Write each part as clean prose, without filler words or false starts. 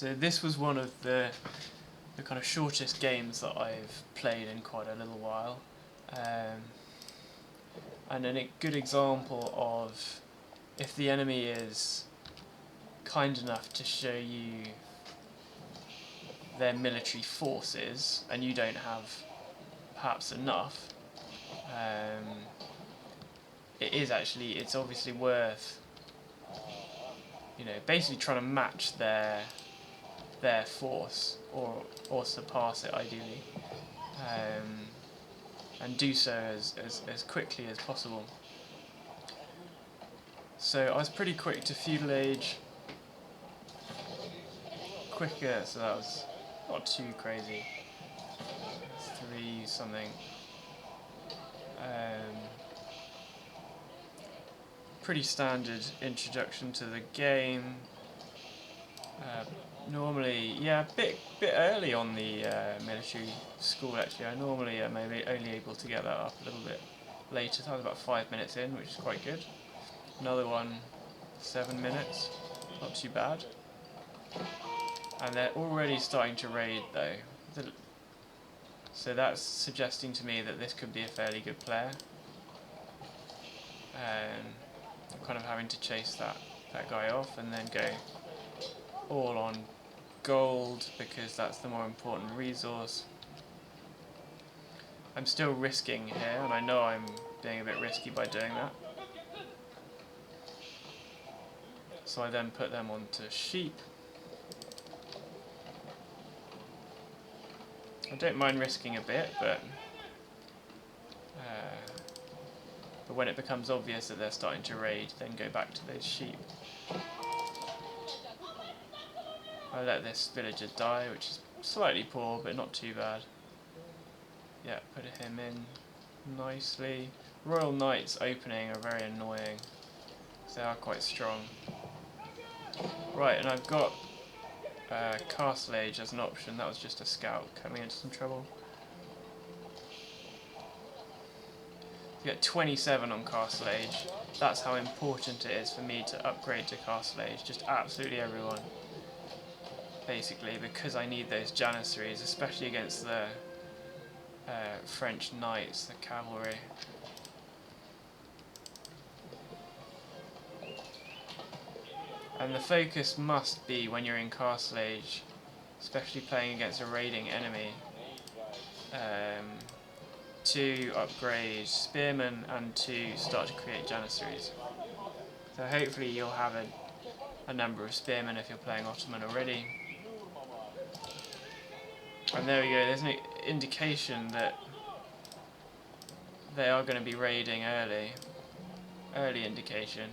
So this was one of the kind of shortest games that I've played in quite a little while, and a good example of if the enemy is kind enough to show you their military forces and you don't have perhaps enough, it's obviously worth, basically trying to match their force or surpass it ideally, and do so as quickly as possible. So I was pretty quick to feudal age, quicker, so that was not too crazy. 3 something. Pretty standard introduction to the game. Normally, yeah, a bit early on the military school actually. I normally am only able to get that up a little bit later. I was about 5 minutes in, which is quite good. Another one, 7 minutes, not too bad. And they're already starting to raid though. So that's suggesting to me that this could be a fairly good player. I'm kind of having to chase that guy off and then go all on gold because that's the more important resource. I'm still risking here, and I know I'm being a bit risky by doing that. So I then put them onto sheep. I don't mind risking a bit, but when it becomes obvious that they're starting to raid, then go back to those sheep. I let this villager die, which is slightly poor, but not too bad. Yeah, put him in nicely. Royal Knights opening are very annoying, because they are quite strong. Right, and I've got Castle Age as an option. That was just a scout coming into some trouble. You get 27 on Castle Age. That's how important it is for me to upgrade to Castle Age. Just absolutely everyone. Basically, because I need those Janissaries, especially against the French Knights, the cavalry. And the focus must be, when you're in Castle Age, especially playing against a raiding enemy, to upgrade Spearmen and to start to create Janissaries. So hopefully you'll have a number of Spearmen if you're playing Ottoman already. And there we go, there's an indication that they are going to be raiding early indication.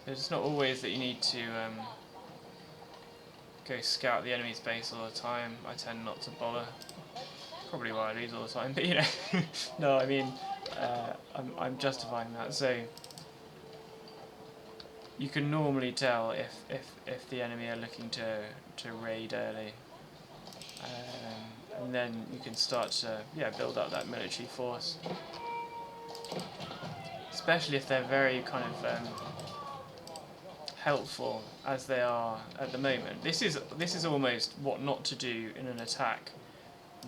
It's not always that you need to go scout the enemy's base all the time. I tend not to bother. Probably why I lose all the time, but no, I mean, I'm justifying that. So you can normally tell if the enemy are looking to raid early, and then you can start to build up that military force, especially if they're very kind of helpful as they are at the moment. This is almost what not to do in an attack.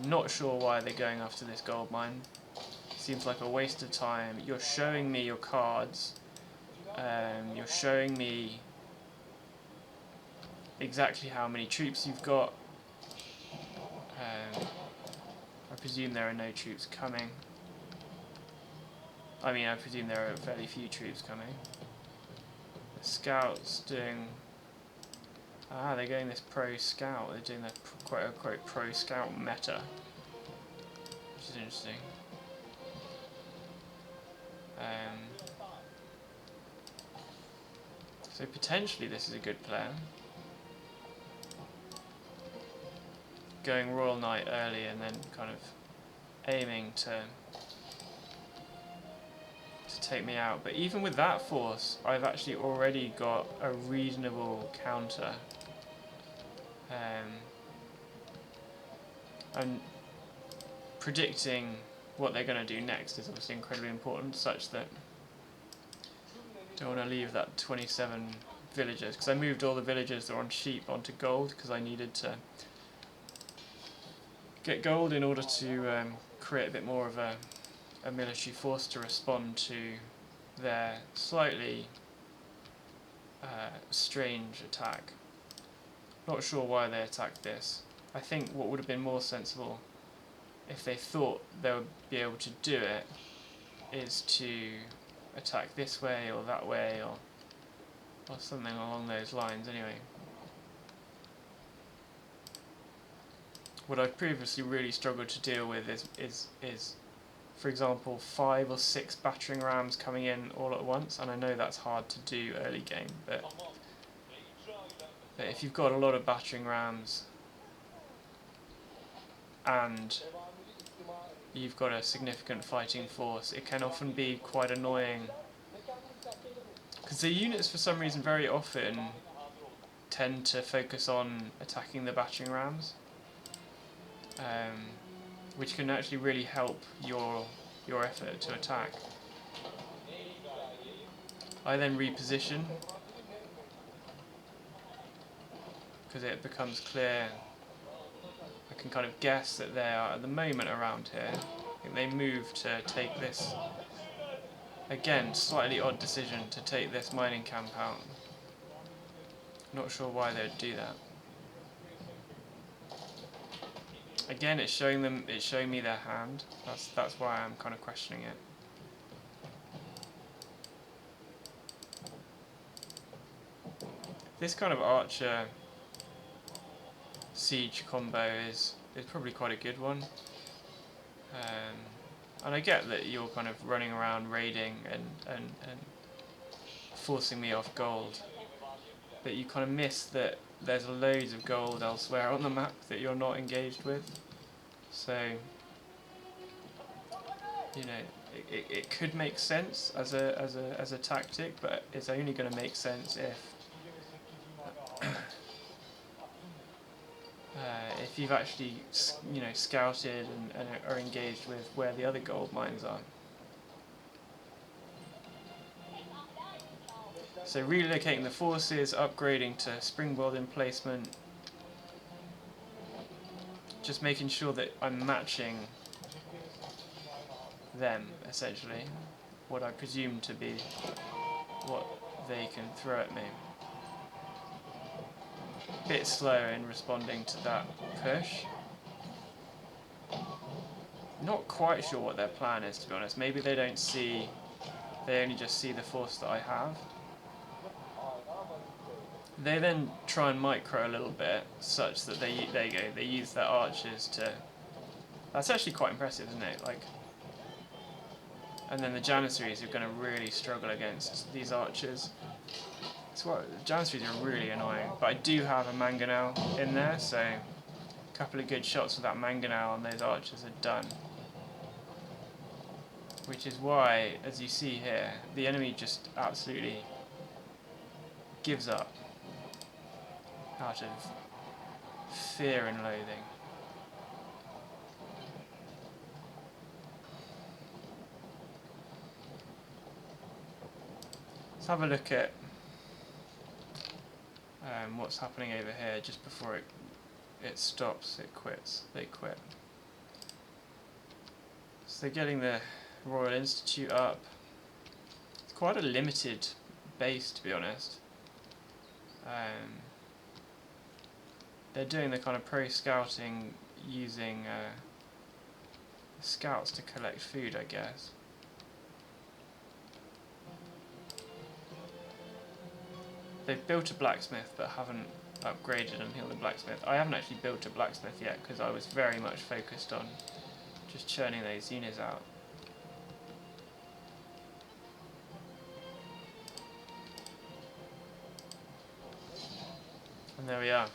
Not sure why they're going after this gold mine. Seems like a waste of time. You're showing me your cards. You're showing me exactly how many troops you've got. I presume there are no troops coming. I mean, I presume there are fairly few troops coming. The scouts doing... they're going this pro-scout. They're doing the quote-unquote pro-scout meta, which is interesting. So potentially this is a good plan. Going Royal Knight early and then kind of aiming to take me out. But even with that force, I've actually already got a reasonable counter. And predicting what they're going to do next is obviously incredibly important, such that Don't want to leave that 27 villagers, because I moved all the villagers that were on sheep onto gold because I needed to get gold in order to create a bit more of a military force to respond to their slightly strange attack. Not sure why they attacked this. I think what would have been more sensible if they thought they would be able to do it is to attack this way or that way or something along those lines anyway. What I've previously really struggled to deal with is for example 5 or 6 battering rams coming in all at once, and I know that's hard to do early game, but if you've got a lot of battering rams and you've got a significant fighting force, it can often be quite annoying because the units for some reason very often tend to focus on attacking the battering rams, which can actually really help your effort to attack. I then reposition because it becomes clear. I can kind of guess that they are at the moment around here. I think they move to take this. Again, slightly odd decision to take this mining camp out. Not sure why they would do that. Again, it's showing me their hand. That's why I'm kind of questioning it. This kind of archer siege combo is probably quite a good one. And I get that you're kind of running around raiding and forcing me off gold, but you kind of miss that there's loads of gold elsewhere on the map that you're not engaged with. So, you know, it could make sense as a tactic, but it's only going to make sense if you've actually, you know, scouted and are engaged with where the other gold mines are. So relocating the forces, upgrading to springboard emplacement, just making sure that I'm matching them, essentially, what I presume to be what they can throw at me. Bit slow in responding to that push. Not quite sure what their plan is, to be honest. Maybe they don't see, they only just see the force that I have. They then try and micro a little bit, such that there you go, they use their archers to... That's actually quite impressive, isn't it? Like, and then the Janissaries are going to really struggle against these archers. The Janissaries are really annoying, but I do have a mangonel in there, so a couple of good shots with that mangonel and those archers are done. Which is why, as you see here, the enemy just absolutely gives up out of fear and loathing. Let's have a look at what's happening over here just before it stops, it quits, they quit. So they're getting the Royal Institute up. It's quite a limited base, to be honest. They're doing the kind of pro-scouting using scouts to collect food, I guess. They've built a blacksmith but haven't upgraded and healed the blacksmith. I haven't actually built a blacksmith yet because I was very much focused on just churning those units out. And there we are.